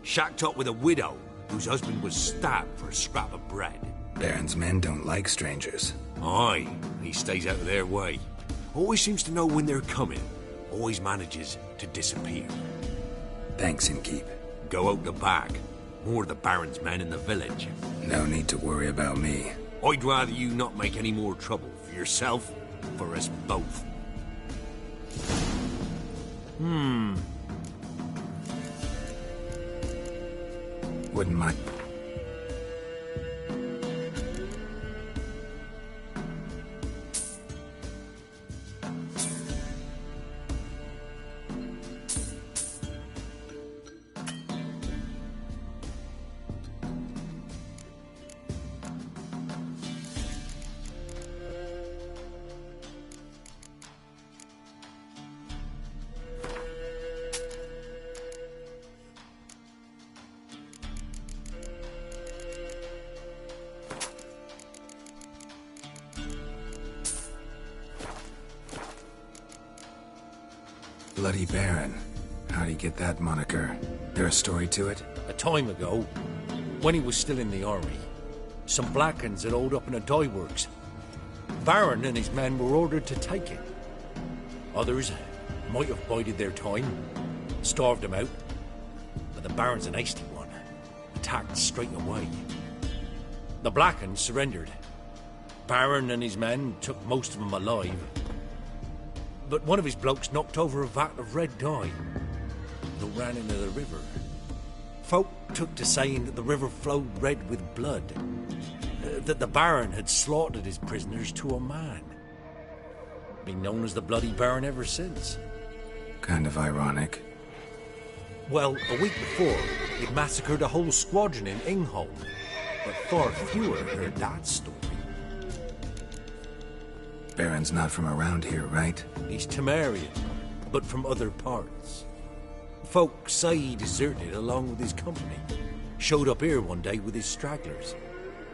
Shacked up with a widow whose husband was stabbed for a scrap of bread. Baron's men don't like strangers. Aye, he stays out of their way. Always seems to know when they're coming. Always manages to disappear. Thanks, Innkeep. Go out the back. More of the Baron's men in the village. No need to worry about me. I'd rather you not make any more trouble for yourself, for us both. Wouldn't mind. Bloody Baron. How'd he get that moniker? There a story to it? A time ago, when he was still in the army, some Blackens had holed up in a dye works. Baron and his men were ordered to take it. Others might have bided their time, starved them out, but the Baron's an hasty one, attacked straight away. The Blackens surrendered. Baron and his men took most of them alive, but one of his blokes knocked over a vat of red dye that ran into the river. Folk took to saying that the river flowed red with blood, that the Baron had slaughtered his prisoners to a man. Been known as the Bloody Baron ever since. Kind of ironic. Well, a week before, he'd massacred a whole squadron in Ingholm, but far fewer heard that story. Baron's not from around here, right? He's Temerian, but from other parts. Folk say he deserted along with his company. Showed up here one day with his stragglers.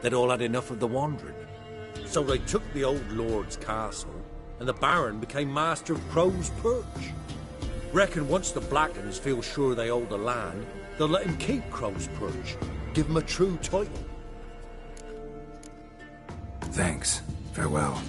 They'd all had enough of the wandering. So they took the old lord's castle, and the Baron became master of Crow's Perch. Reckon once the Blackens feel sure they hold the land, they'll let him keep Crow's Perch. Give him a true title. Thanks. Farewell.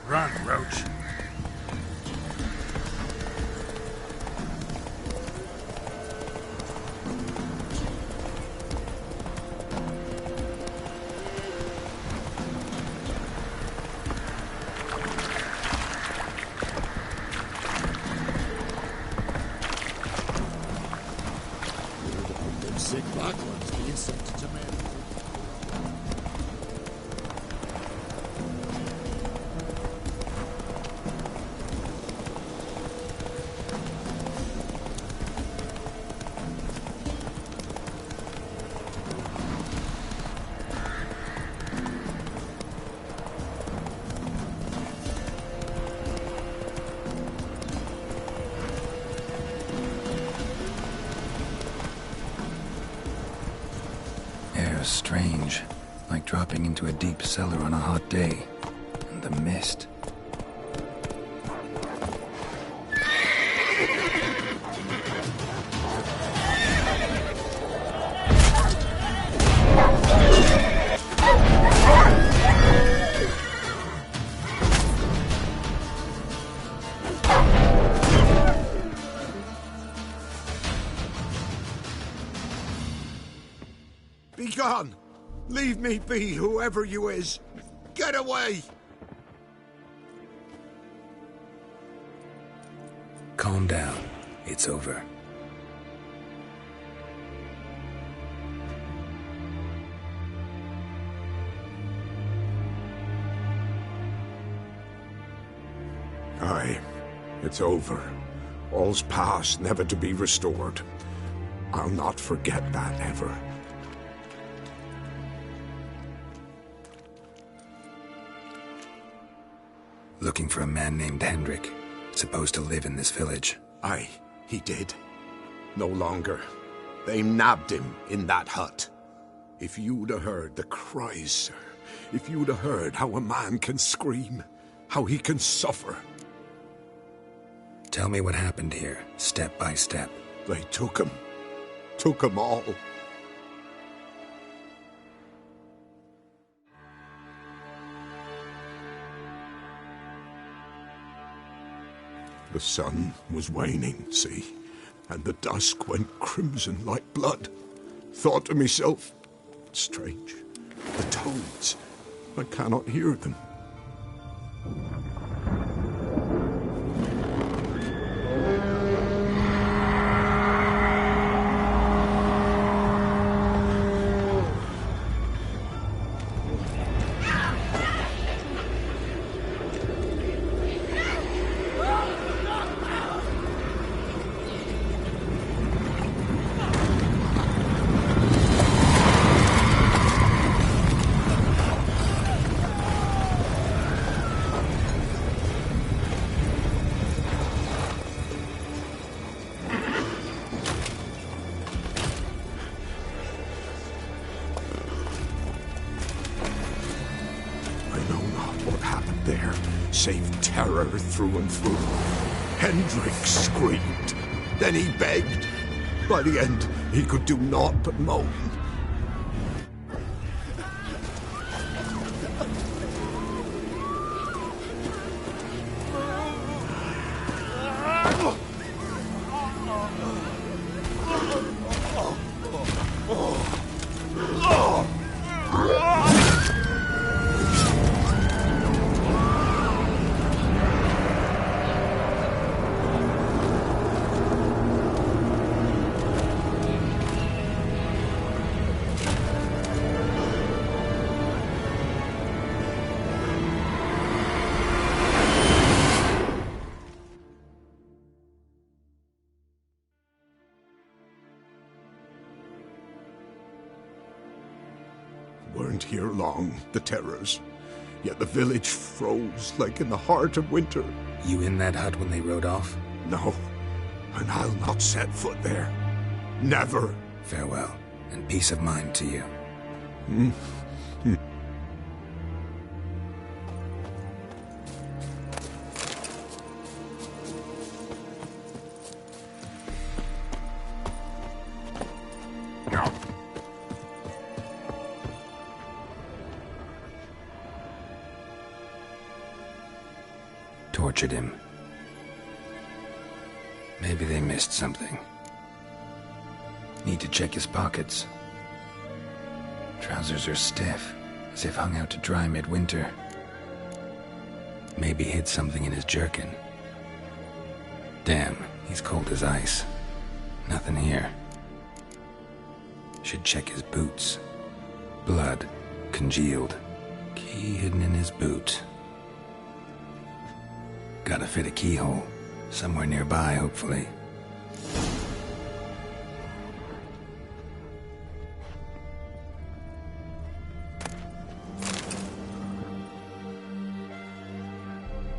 Run, Roach. strange, like dropping into a deep cellar on a hot day. And the mist. Be gone! Leave me be, whoever you is! Get away! Calm down. It's over. Aye, it's over. All's past, never to be restored. I'll not forget that ever. Looking for a man named Hendrik, supposed to live in this village. Aye, he did. No longer. They nabbed him in that hut. If you'd have heard the cries, sir, if you'd have heard how a man can scream, how he can suffer. Tell me what happened here, step by step. They took him. Took him all. The sun was waning, see, and the dusk went crimson like blood. Thought to myself, strange, the toads, I cannot hear them. Save terror through and through. Hendrik screamed. Then he begged. By the end, he could do naught but moan. Weren't here long, the terrors. Yet the village froze like in the heart of winter. You in that hut when they rode off? No, and I'll not set foot there. Never. Farewell, and peace of mind to you. Tortured him. Maybe they missed something. Need to check his pockets. Trousers are stiff, as if hung out to dry midwinter. Maybe hid something in his jerkin. Damn, he's cold as ice. Nothing here. Should check his boots. Blood, congealed. Key hidden in his boot. Gotta fit a keyhole. Somewhere nearby, hopefully.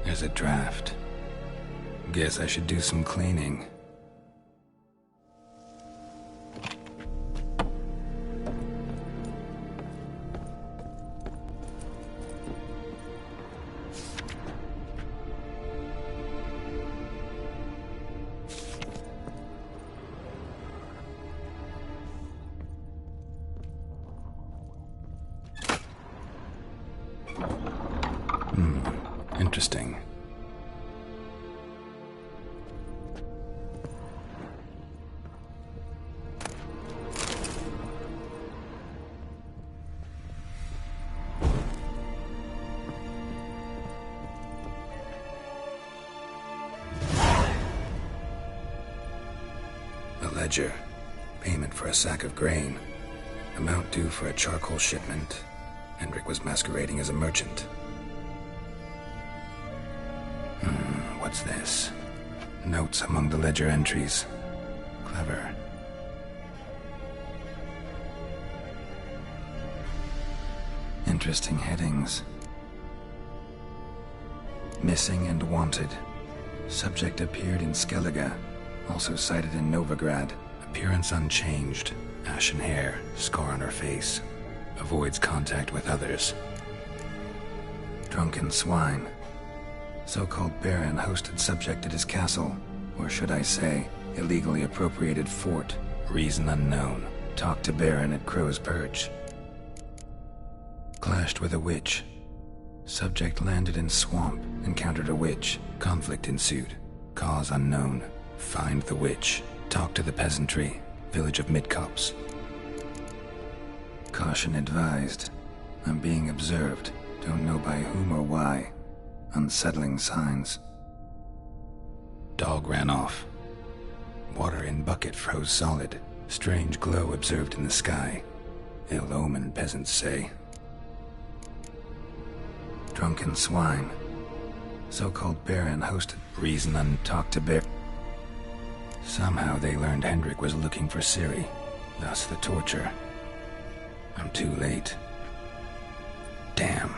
There's a draft. Guess I should do some cleaning. Interesting. A ledger. Payment for a sack of grain. Amount due for a charcoal shipment. Hendrik was masquerading as a merchant. What's this? Notes among the ledger entries. Clever. Interesting headings. Missing and wanted. Subject appeared in Skellige. Also cited in Novigrad. Appearance unchanged. Ashen hair. Scar on her face. Avoids contact with others. Drunken swine. So-called Baron hosted subject at his castle. Or should I say, illegally appropriated fort. Reason unknown. Talked to Baron at Crow's Perch. Clashed with a witch. Subject landed in swamp. Encountered a witch. Conflict ensued. Cause unknown. Find the witch. Talk to the peasantry. Village of Midcopse. Caution advised. I'm being observed. Don't know by whom or why. Unsettling signs. Dog ran off. Water in bucket froze solid. Strange glow observed in the sky. Ill omen, peasants say. Drunken swine. So-called Baron hosted reason and talked to Bear. Somehow they learned Hendrik was looking for Ciri. Thus the torture. I'm too late. Damn.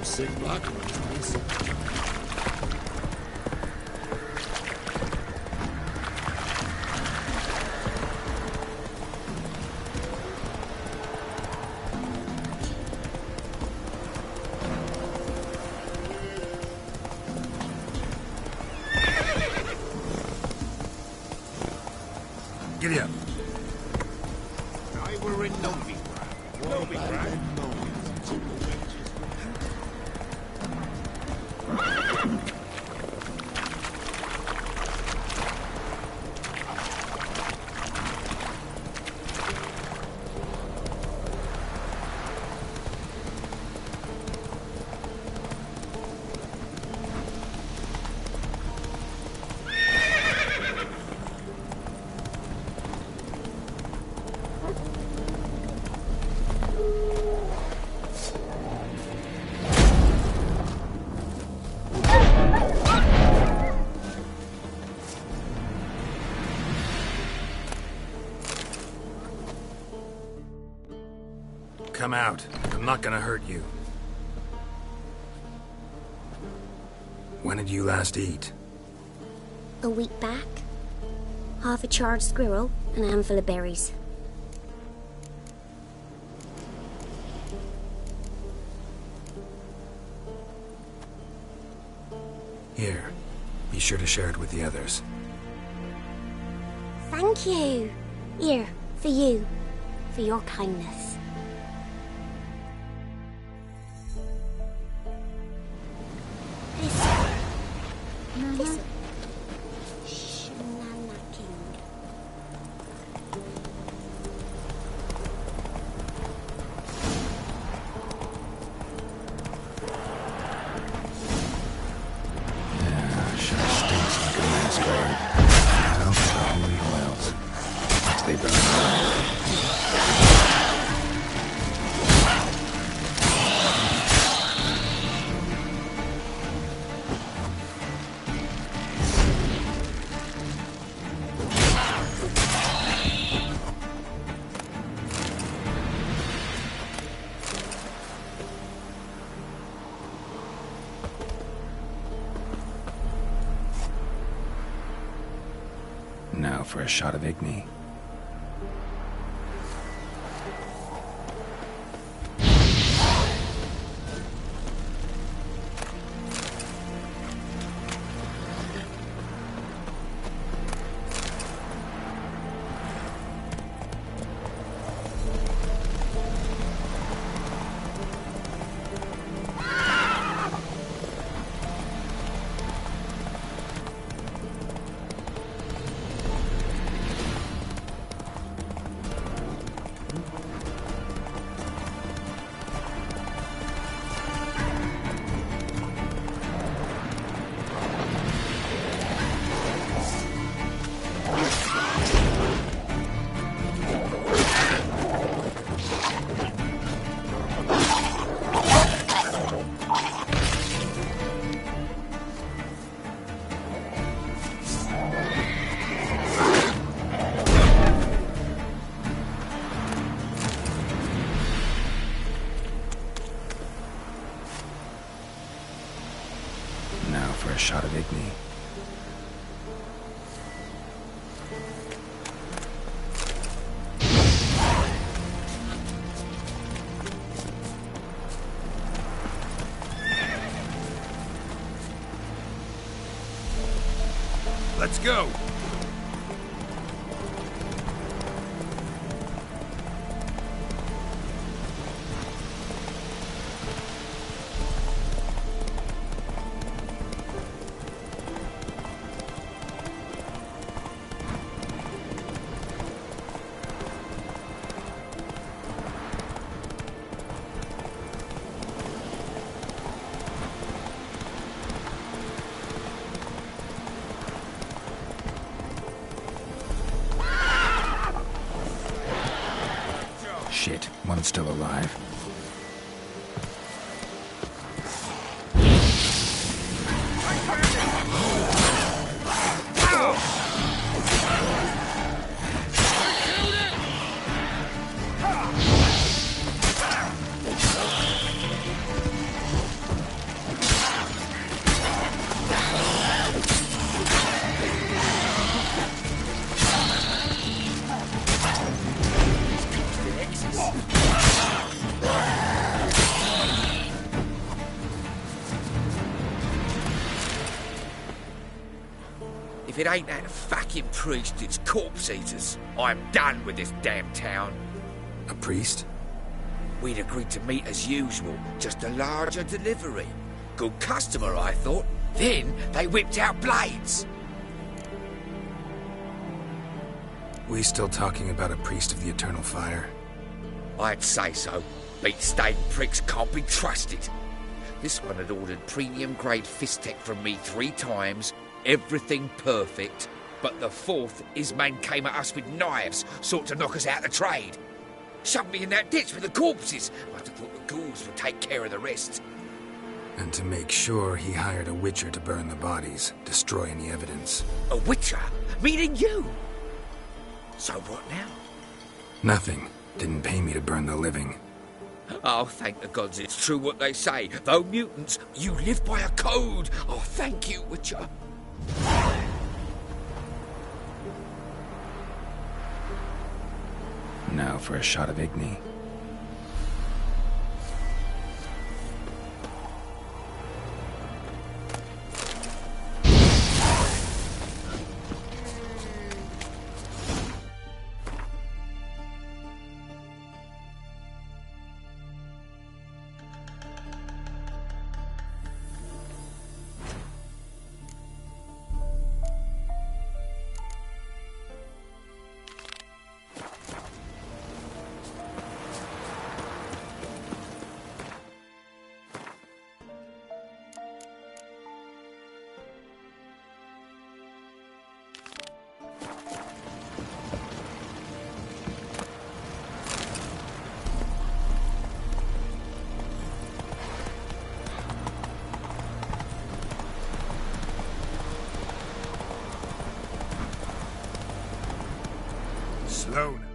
Sick black ones. Giddy up. I were in Novigrad. Come out. I'm not gonna hurt you. When did you last eat? A week back. Half a charred squirrel and a handful of berries. Here, be sure to share it with the others. Thank you. Here, for you. For your kindness. This Shanana King. Sure stinks like a mass grave. Now for the holy oils. Once they burn Now for a shot of Igni. Now for a shot of Igni. Let's go! Shit, one's still alive. If it ain't that fucking priest, it's corpse eaters. I'm done with this damn town. A priest? We'd agreed to meet as usual, just a larger delivery. Good customer, I thought. Then they whipped out blades. We still talking about a priest of the eternal fire? I'd say so. Beat-stained pricks can't be trusted. This one had ordered premium-grade fist tech from me 3 times, everything perfect, but the 4th, his man came at us with knives, sought to knock us out of trade. Shoved me in that ditch with the corpses. I'd have thought the ghouls would take care of the rest. And to make sure, he hired a witcher to burn the bodies, destroy any evidence. A witcher? Meaning you? So what now? Nothing. Didn't pay me to burn the living. Oh, thank the gods it's true what they say. Though mutants, you live by a code. Oh, thank you, Witcher. Now for a shot of Igni. alone.